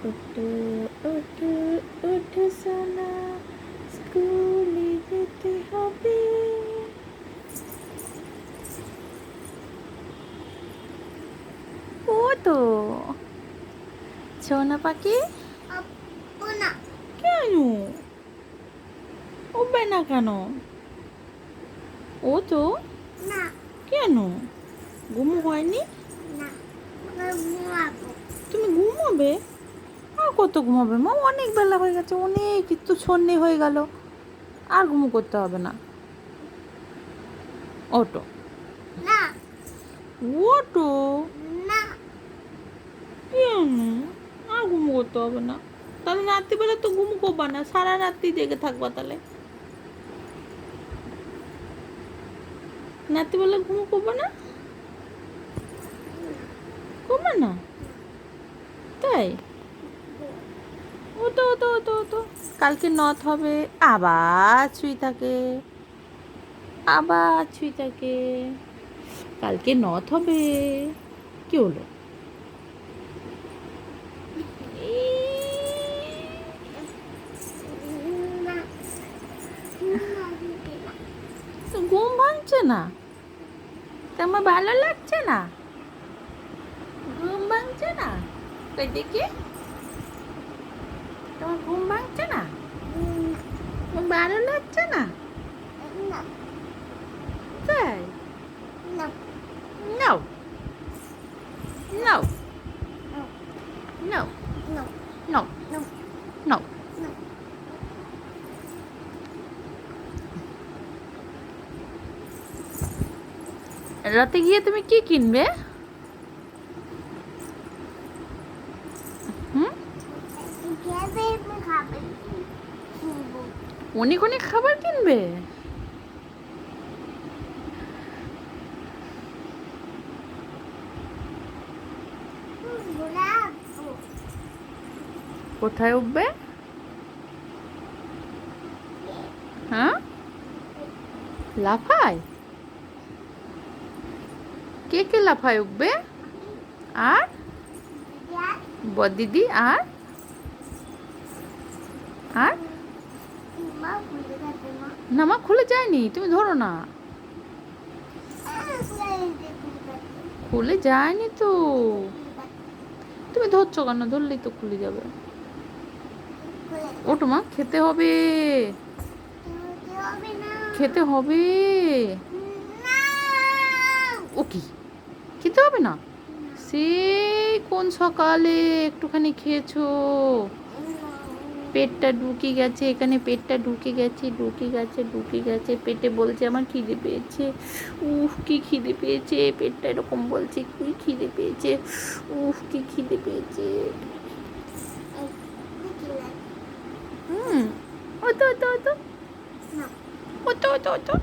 ওঠো ওঠো ওঠো সোনা, স্কুলে যেতে হবে। ও তো সোনা পাখি, কেন উঠবে না কেন? ও তো কেন ঘুম হয়নি? তুমি ঘুমাবে? আর কত ঘুমাবে মা? অনেক বেলা হয়ে গেছে, অনেক একটু সন্ধ্যে হয়ে গেল, আর ঘুমো করতে হবে না। ওটো ওটো কেন? আর ঘুমো করতে হবে না। তাহলে রাত্রিবেলা তো ঘুমো করবা না, সারা রাত্রি জেগে থাকবা তাহলে। রাত্রিবেলা ঘুমো করবা না? করবে না? তাই? ওতো ওতো ওতো ওতো কালকে নথ হবে, আবার ছুঁই থাকে, আবার ছুঁই থাকে। কালকে নথ হবে। কি হলো? তো ঘুম ভাঙছে না? তোমার ভালো লাগছে না? ঘুম ভাঙছে না? কই দেখি, তোমার ঘুম ভাঙছে না? ঘুম ভালো লাগছে না? তাই? নাও নাও নাও নাও নাও। রাতে গিয়ে তুমি কি কিনবে? হুম, অনেক অনেক খাবার কিনবে? কোথায় উঠবে? হ্যাঁ, লাফায়? কে কে লাফায় উঠবে? আর বদিদি আর আর না, মা খুলে যায়নি, তুমি ধরো না। খুলে যায়নি তো, তুমি ধরছো কেন? ধরলেই তো খুলে যাবে। ওঠো মা, খেতে হবে, খেতে হবে। ও কি খেতে হবে না? সেই কোন সকালে একটুখানি খেয়েছো, পেটটা ঢুকে গেছে এখানে, পেটটা ঢুকে গেছে, ঢুকে গেছে, ঢুকে গেছে, পেটে বলছে আমার খিদে পেয়েছে। উফ কি খিদে পেয়েছে, পেটটা এরকম বলছে কি খিদে পেয়েছে, উফ কি খিদে পেয়েছে। হুম, ও তো ও তো ও তো ও তো ও তো ও তো